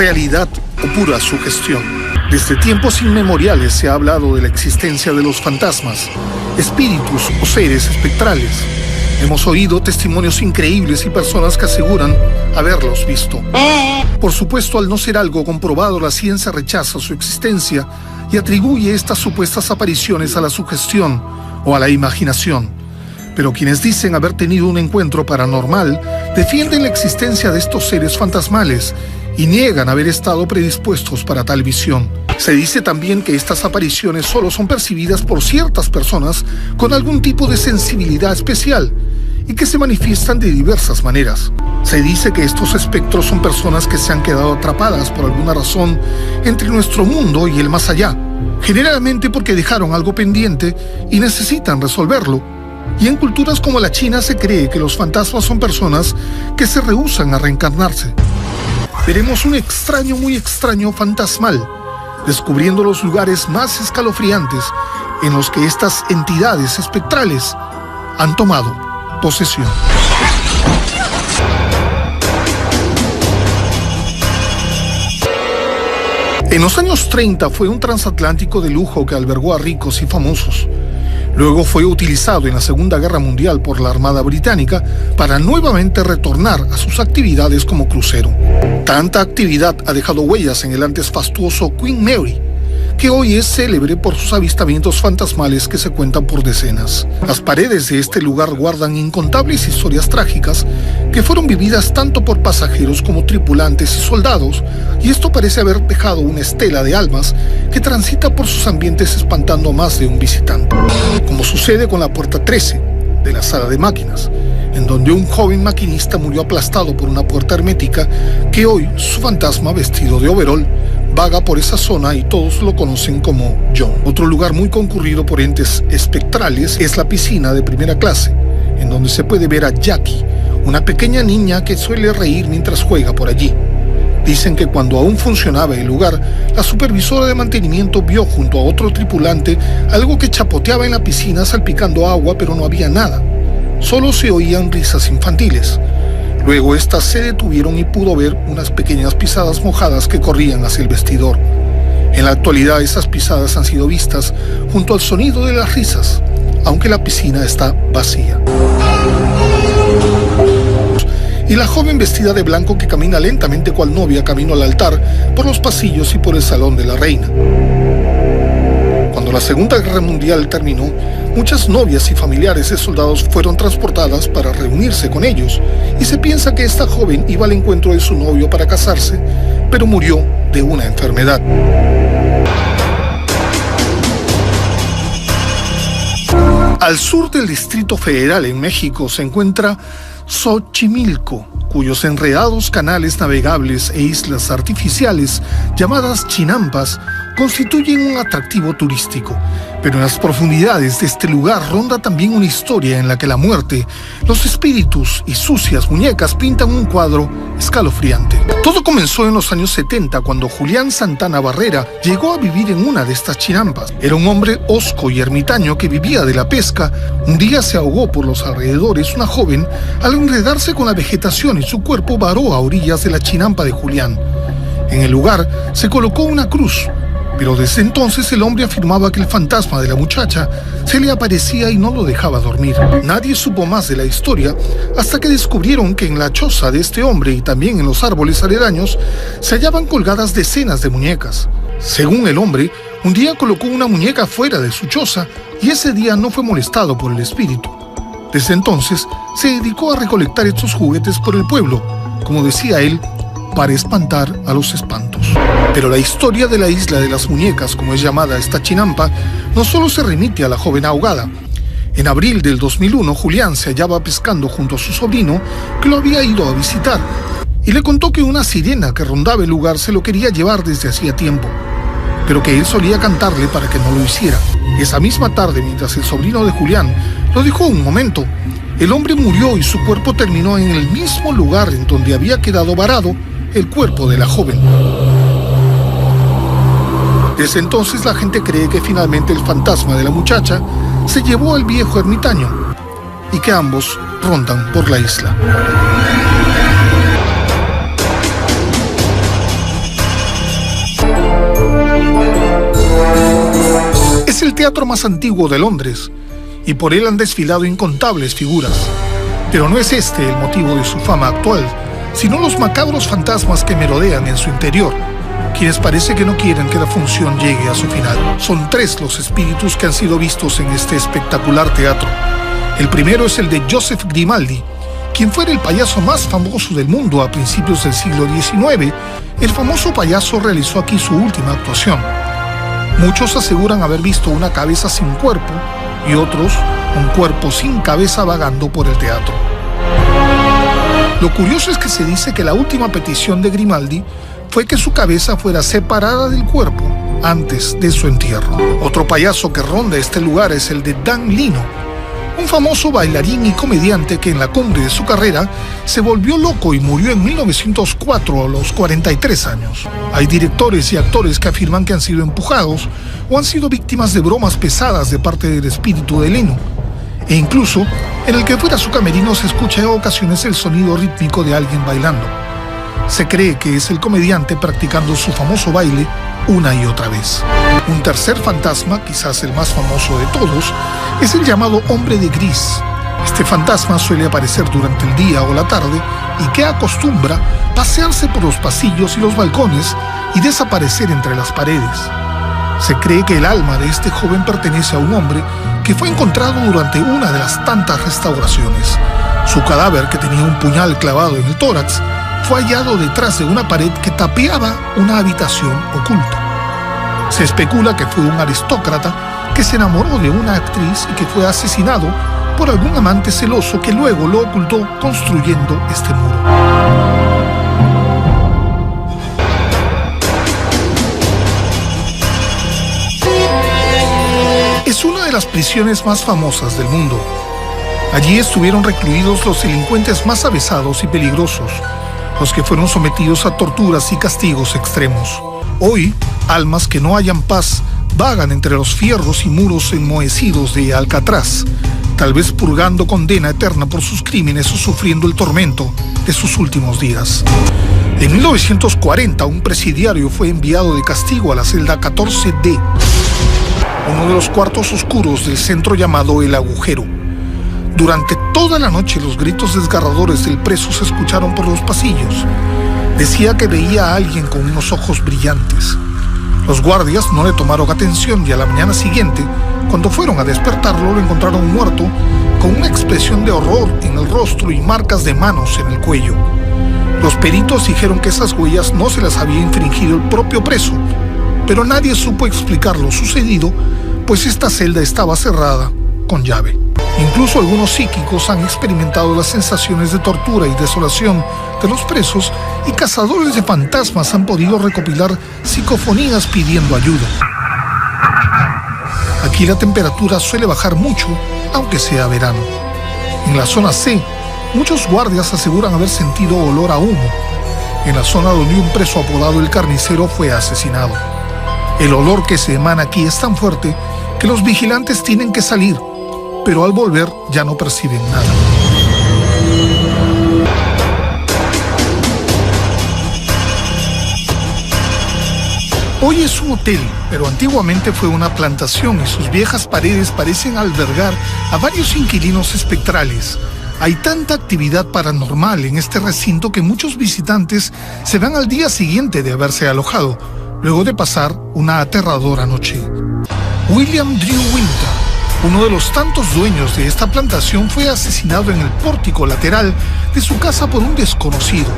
realidad o pura sugestión. Desde tiempos inmemoriales se ha hablado de la existencia de los fantasmas, espíritus o seres espectrales. Hemos oído testimonios increíbles y personas que aseguran haberlos visto. Por supuesto, al no ser algo comprobado, la ciencia rechaza su existencia y atribuye estas supuestas apariciones a la sugestión o a la imaginación. Pero quienes dicen haber tenido un encuentro paranormal defienden la existencia de estos seres fantasmales y niegan haber estado predispuestos para tal visión. Se dice también que estas apariciones solo son percibidas por ciertas personas con algún tipo de sensibilidad especial y que se manifiestan de diversas maneras. Se dice que estos espectros son personas que se han quedado atrapadas por alguna razón entre nuestro mundo y el más allá, generalmente porque dejaron algo pendiente y necesitan resolverlo. Y en culturas como la China se cree que los fantasmas son personas que se rehúsan a reencarnarse. Veremos un extraño, muy extraño fantasmal, descubriendo los lugares más escalofriantes en los que estas entidades espectrales han tomado posesión. En los años 30 fue un transatlántico de lujo que albergó a ricos y famosos. Luego fue utilizado en la Segunda Guerra Mundial por la Armada Británica para nuevamente retornar a sus actividades como crucero. Tanta actividad ha dejado huellas en el antes fastuoso Queen Mary, que hoy es célebre por sus avistamientos fantasmales que se cuentan por decenas. Las paredes de este lugar guardan incontables historias trágicas que fueron vividas tanto por pasajeros como tripulantes y soldados, y esto parece haber dejado una estela de almas que transita por sus ambientes espantando a más de un visitante. Como sucede con la puerta 13 de la sala de máquinas, en donde un joven maquinista murió aplastado por una puerta hermética que hoy su fantasma vestido de overol vaga por esa zona y todos lo conocen como John. Otro lugar muy concurrido por entes espectrales es la piscina de primera clase, en donde se puede ver a Jackie, una pequeña niña que suele reír mientras juega por allí. Dicen que cuando aún funcionaba el lugar, la supervisora de mantenimiento vio junto a otro tripulante algo que chapoteaba en la piscina salpicando agua, pero no había nada. Solo se oían risas infantiles. Luego estas se detuvieron y pudo ver unas pequeñas pisadas mojadas que corrían hacia el vestidor. En la actualidad esas pisadas han sido vistas junto al sonido de las risas, aunque la piscina está vacía. Y la joven vestida de blanco que camina lentamente cual novia camino al altar por los pasillos y por el salón de la reina. Cuando la Segunda Guerra Mundial terminó, muchas novias y familiares de soldados fueron transportadas para reunirse con ellos, y se piensa que esta joven iba al encuentro de su novio para casarse, pero murió de una enfermedad. Al sur del Distrito Federal en México se encuentra Xochimilco, cuyos enredados canales navegables e islas artificiales llamadas chinampas constituyen un atractivo turístico. Pero en las profundidades de este lugar ronda también una historia en la que la muerte, los espíritus y sucias muñecas pintan un cuadro escalofriante. Todo comenzó en los años 70 cuando Julián Santana Barrera llegó a vivir en una de estas chinampas. Era un hombre hosco y ermitaño que vivía de la pesca. Un día se ahogó por los alrededores una joven al enredarse con la vegetación y su cuerpo varó a orillas de la chinampa de Julián. En el lugar se colocó una cruz, pero desde entonces el hombre afirmaba que el fantasma de la muchacha se le aparecía y no lo dejaba dormir. Nadie supo más de la historia hasta que descubrieron que en la choza de este hombre y también en los árboles aledaños se hallaban colgadas decenas de muñecas. Según el hombre, un día colocó una muñeca fuera de su choza y ese día no fue molestado por el espíritu. Desde entonces se dedicó a recolectar estos juguetes por el pueblo, como decía él, para espantar a los espantos. Pero la historia de la isla de las muñecas, como es llamada esta chinampa, no solo se remite a la joven ahogada. En abril del 2001, Julián se hallaba pescando junto a su sobrino, que lo había ido a visitar, y le contó que una sirena que rondaba el lugar se lo quería llevar desde hacía tiempo, pero que él solía cantarle para que no lo hiciera. Esa misma tarde, mientras el sobrino de Julián lo dejó un momento, el hombre murió y su cuerpo terminó en el mismo lugar en donde había quedado varado el cuerpo de la joven. Desde entonces la gente cree que finalmente el fantasma de la muchacha se llevó al viejo ermitaño y que ambos rondan por la isla. teatro más antiguo de Londres, y por él han desfilado incontables figuras. Pero no es este el motivo de su fama actual, sino los macabros fantasmas que merodean en su interior, quienes parece que no quieren que la función llegue a su final. Son 3 los espíritus que han sido vistos en este espectacular teatro. El primero es el de Joseph Grimaldi, quien fuera el payaso más famoso del mundo a principios del siglo XIX. El famoso payaso realizó aquí su última actuación. Muchos aseguran haber visto una cabeza sin cuerpo y otros un cuerpo sin cabeza vagando por el teatro. Lo curioso es que se dice que la última petición de Grimaldi fue que su cabeza fuera separada del cuerpo antes de su entierro. Otro payaso que ronda este lugar es el de Dan Lino, un famoso bailarín y comediante que en la cumbre de su carrera se volvió loco y murió en 1904 a los 43 años. Hay directores y actores que afirman que han sido empujados o han sido víctimas de bromas pesadas de parte del espíritu de Lino, e incluso en el que fuera su camerino se escucha en ocasiones el sonido rítmico de alguien bailando. Se cree que es el comediante practicando su famoso baile una y otra vez. Un tercer fantasma, quizás el más famoso de todos, es el llamado hombre de gris. Este fantasma suele aparecer durante el día o la tarde y que acostumbra pasearse por los pasillos y los balcones y desaparecer entre las paredes. Se cree que el alma de este joven pertenece a un hombre que fue encontrado durante una de las tantas restauraciones. Su cadáver, que tenía un puñal clavado en el tórax, fue hallado detrás de una pared que tapiaba una habitación oculta. Se especula que fue un aristócrata que se enamoró de una actriz y que fue asesinado por algún amante celoso que luego lo ocultó construyendo este muro. Es una de las prisiones más famosas del mundo. Allí estuvieron recluidos los delincuentes más avesados y peligrosos, los que fueron sometidos a torturas y castigos extremos. Hoy, almas que no hallan paz vagan entre los fierros y muros enmohecidos de Alcatraz, tal vez purgando condena eterna por sus crímenes o sufriendo el tormento de sus últimos días. En 1940, un presidiario fue enviado de castigo a la celda 14D, uno de los cuartos oscuros del centro llamado El Agujero. Durante toda la noche los gritos desgarradores del preso se escucharon por los pasillos. Decía que veía a alguien con unos ojos brillantes. Los guardias no le tomaron atención y a la mañana siguiente, cuando fueron a despertarlo, lo encontraron muerto con una expresión de horror en el rostro y marcas de manos en el cuello. Los peritos dijeron que esas huellas no se las había infringido el propio preso, pero nadie supo explicar lo sucedido, pues esta celda estaba cerrada con llave. Incluso algunos psíquicos han experimentado las sensaciones de tortura y desolación de los presos, y cazadores de fantasmas han podido recopilar psicofonías pidiendo ayuda. Aquí la temperatura suele bajar mucho, aunque sea verano. En la zona C, muchos guardias aseguran haber sentido olor a humo, en la zona donde un preso apodado el Carnicero fue asesinado. El olor que se emana aquí es tan fuerte que los vigilantes tienen que salir, pero al volver ya no perciben nada. Hoy es un hotel, pero antiguamente fue una plantación y sus viejas paredes parecen albergar a varios inquilinos espectrales. Hay tanta actividad paranormal en este recinto que muchos visitantes se van al día siguiente de haberse alojado, luego de pasar una aterradora noche. William Drew Winter, uno de los tantos dueños de esta plantación, fue asesinado en el pórtico lateral de su casa por un desconocido.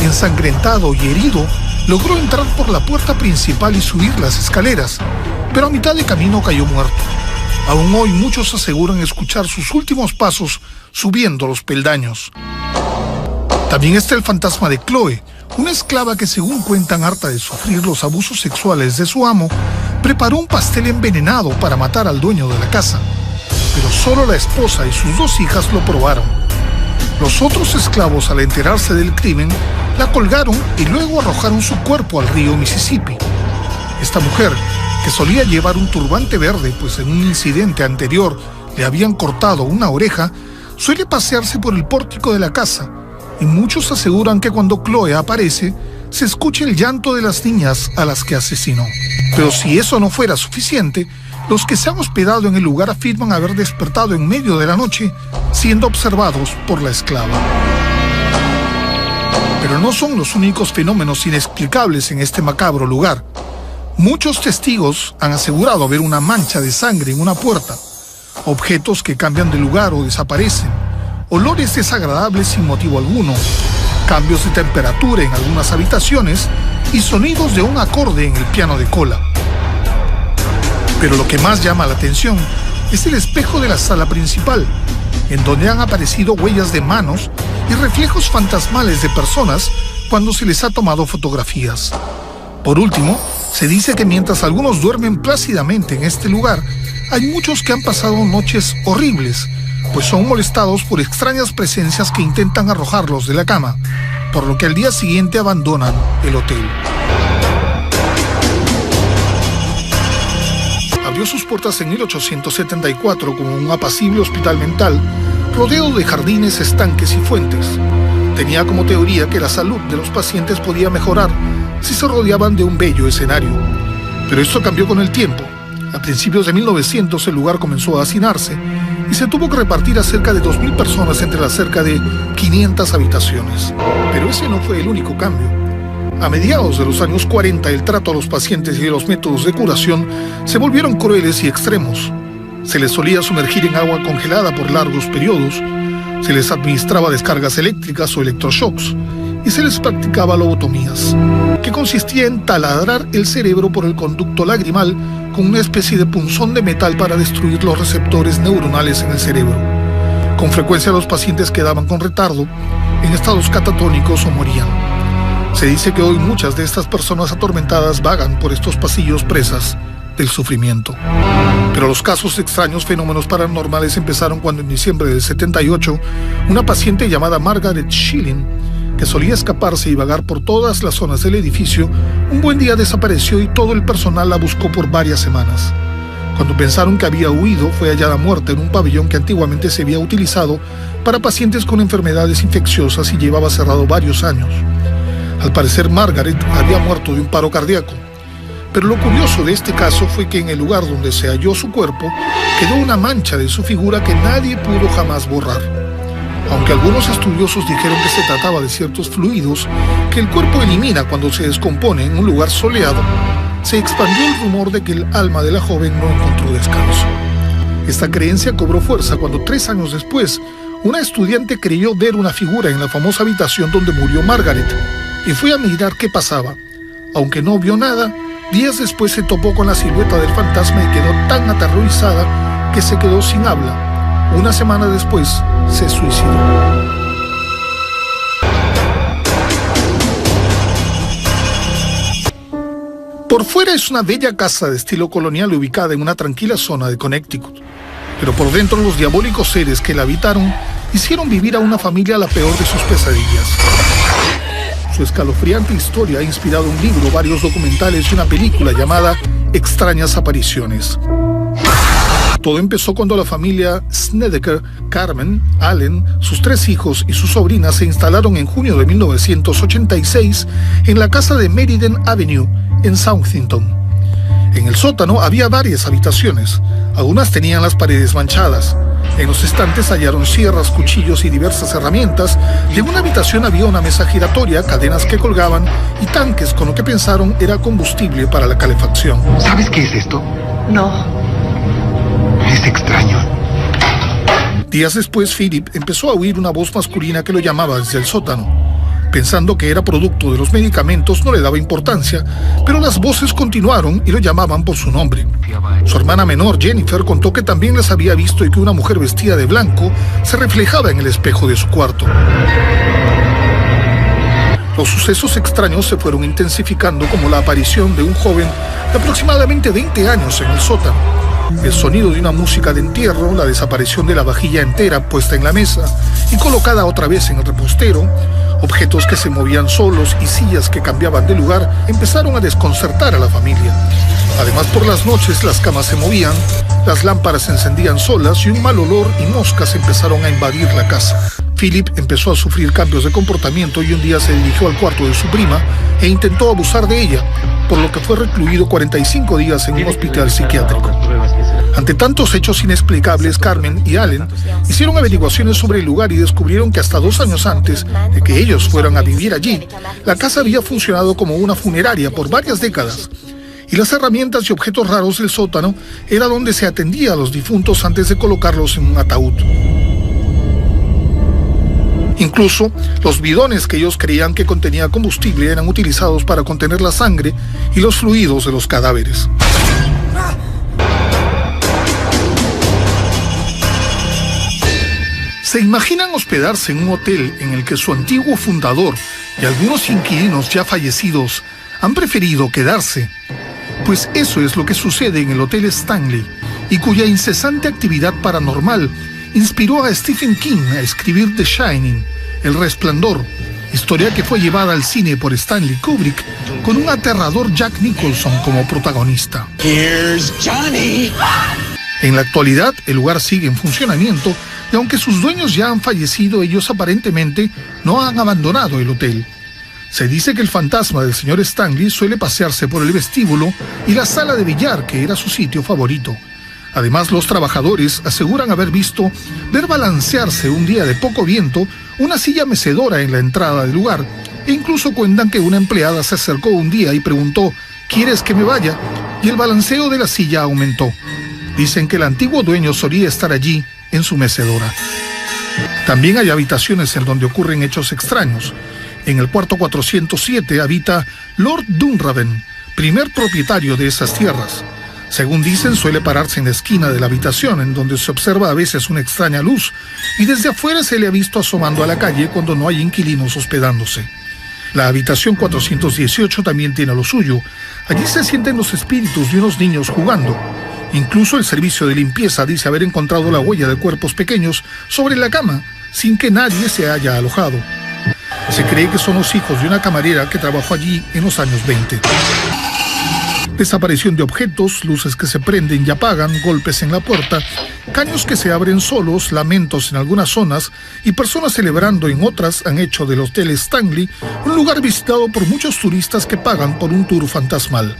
Ensangrentado y herido, logró entrar por la puerta principal y subir las escaleras, pero a mitad de camino cayó muerto. Aún hoy muchos aseguran escuchar sus últimos pasos subiendo los peldaños. También está el fantasma de Chloe, una esclava que, según cuentan, harta de sufrir los abusos sexuales de su amo, preparó un pastel envenenado para matar al dueño de la casa, pero solo la esposa y sus 2 hijas lo probaron. Los otros esclavos, al enterarse del crimen, la colgaron y luego arrojaron su cuerpo al río Mississippi. Esta mujer, que solía llevar un turbante verde, pues en un incidente anterior le habían cortado una oreja, suele pasearse por el pórtico de la casa, y muchos aseguran que cuando Chloe aparece, se escucha el llanto de las niñas a las que asesinó. Pero si eso no fuera suficiente, Los que se han hospedado en el lugar afirman haber despertado en medio de la noche siendo observados por la esclava. Pero no son los únicos fenómenos inexplicables en este macabro lugar. Muchos testigos han asegurado ver una mancha de sangre en una puerta, objetos que cambian de lugar o desaparecen, olores desagradables sin motivo alguno, cambios de temperatura en algunas habitaciones y sonidos de un acorde en el piano de cola. Pero lo que más llama la atención es el espejo de la sala principal, en donde han aparecido huellas de manos y reflejos fantasmales de personas cuando se les ha tomado fotografías. Por último, se dice que mientras algunos duermen plácidamente en este lugar, hay muchos que han pasado noches horribles, pues son molestados por extrañas presencias que intentan arrojarlos de la cama, por lo que al día siguiente abandonan el hotel. Abrió sus puertas en 1874 como un apacible hospital mental, rodeado de jardines, estanques y fuentes. Tenía como teoría que la salud de los pacientes podía mejorar si se rodeaban de un bello escenario. Pero esto cambió con el tiempo. A principios de 1900 el lugar comenzó a hacinarse y se tuvo que repartir a cerca de 2.000 personas entre las cerca de 500 habitaciones. Pero ese no fue el único cambio. A mediados de los años 40, el trato a los pacientes y los métodos de curación se volvieron crueles y extremos. Se les solía sumergir en agua congelada por largos periodos, se les administraba descargas eléctricas o electroshocks y se les practicaba lobotomías, que consistía en taladrar el cerebro por el conducto lagrimal con una especie de punzón de metal para destruir los receptores neuronales en el cerebro. Con frecuencia los pacientes quedaban con retardo, en estados catatónicos o morían. Se dice que hoy muchas de estas personas atormentadas vagan por estos pasillos presas del sufrimiento. Pero los casos de extraños fenómenos paranormales empezaron cuando en diciembre del 78, una paciente llamada Margaret Schilling, que solía escaparse y vagar por todas las zonas del edificio, un buen día desapareció y todo el personal la buscó por varias semanas. Cuando pensaron que había huido, fue hallada muerta en un pabellón que antiguamente se había utilizado para pacientes con enfermedades infecciosas y llevaba cerrado varios años. Al parecer, Margaret había muerto de un paro cardíaco. Pero lo curioso de este caso fue que en el lugar donde se halló su cuerpo quedó una mancha de su figura que nadie pudo jamás borrar. Aunque algunos estudiosos dijeron que se trataba de ciertos fluidos que el cuerpo elimina cuando se descompone en un lugar soleado, se expandió el rumor de que el alma de la joven no encontró descanso. Esta creencia cobró fuerza cuando 3 años después, una estudiante creyó ver una figura en la famosa habitación donde murió Margaret y fue a mirar qué pasaba. Aunque no vio nada, días después se topó con la silueta del fantasma y quedó tan aterrorizada que se quedó sin habla. Una semana después, se suicidó. Por fuera es una bella casa de estilo colonial ubicada en una tranquila zona de Connecticut. Pero por dentro los diabólicos seres que la habitaron hicieron vivir a una familia la peor de sus pesadillas. Su escalofriante historia ha inspirado un libro, varios documentales y una película llamada Extrañas Apariciones. Todo empezó cuando la familia Snedeker, Carmen, Allen, sus 3 hijos y su sobrina se instalaron en junio de 1986 en la casa de Meriden Avenue, en Southington. En el sótano había varias habitaciones, algunas tenían las paredes manchadas. En los estantes hallaron sierras, cuchillos y diversas herramientas, y en una habitación había una mesa giratoria, cadenas que colgaban y tanques con lo que pensaron era combustible para la calefacción. ¿Sabes qué es esto? No. Es extraño. Días después, Philip empezó a oír una voz masculina que lo llamaba desde el sótano. Pensando que era producto de los medicamentos, no le daba importancia, pero las voces continuaron y lo llamaban por su nombre. Su hermana menor, Jennifer, contó que también las había visto y que una mujer vestida de blanco se reflejaba en el espejo de su cuarto. Los sucesos extraños se fueron intensificando, como la aparición de un joven de aproximadamente 20 años en el sótano, el sonido de una música de entierro, la desaparición de la vajilla entera puesta en la mesa y colocada otra vez en el repostero, objetos que se movían solos y sillas que cambiaban de lugar empezaron a desconcertar a la familia. Además, por las noches las camas se movían, las lámparas se encendían solas y un mal olor y moscas empezaron a invadir la casa. Philip empezó a sufrir cambios de comportamiento y un día se dirigió al cuarto de su prima e intentó abusar de ella, por lo que fue recluido 45 días en un hospital psiquiátrico. Ante tantos hechos inexplicables, Carmen y Allen hicieron averiguaciones sobre el lugar y descubrieron que hasta 2 años antes de que ellos fueran a vivir allí, la casa había funcionado como una funeraria por varias décadas. Y las herramientas y objetos raros del sótano era donde se atendía a los difuntos antes de colocarlos en un ataúd. Incluso los bidones que ellos creían que contenía combustible eran utilizados para contener la sangre y los fluidos de los cadáveres. ¿Se imaginan hospedarse en un hotel en el que su antiguo fundador y algunos inquilinos ya fallecidos han preferido quedarse? Pues eso es lo que sucede en el Hotel Stanley, y cuya incesante actividad paranormal inspiró a Stephen King a escribir The Shining, El Resplandor, historia que fue llevada al cine por Stanley Kubrick con un aterrador Jack Nicholson como protagonista. Here's Johnny. En la actualidad, el lugar sigue en funcionamiento y aunque sus dueños ya han fallecido, ellos aparentemente no han abandonado el hotel. Se dice que el fantasma del señor Stanley suele pasearse por el vestíbulo y la sala de billar, que era su sitio favorito. Además, los trabajadores aseguran haber visto ver balancearse un día de poco viento una silla mecedora en la entrada del lugar, e incluso cuentan que una empleada se acercó un día y preguntó: ¿quieres que me vaya? Y el balanceo de la silla aumentó. Dicen que el antiguo dueño solía estar allí en su mecedora. También hay habitaciones en donde ocurren hechos extraños. En el cuarto 407 habita Lord Dunraven, primer propietario de esas tierras. Según dicen, suele pararse en la esquina de la habitación, en donde se observa a veces una extraña luz, y desde afuera se le ha visto asomando a la calle cuando no hay inquilinos hospedándose. La habitación 418 también tiene lo suyo. Allí se sienten los espíritus de unos niños jugando. Incluso el servicio de limpieza dice haber encontrado la huella de cuerpos pequeños sobre la cama, sin que nadie se haya alojado. Se cree que son los hijos de una camarera que trabajó allí en los años 20. Desaparición de objetos, luces que se prenden y apagan, golpes en la puerta, caños que se abren solos, lamentos en algunas zonas y personas celebrando en otras han hecho del Hotel Stanley un lugar visitado por muchos turistas que pagan por un tour fantasmal.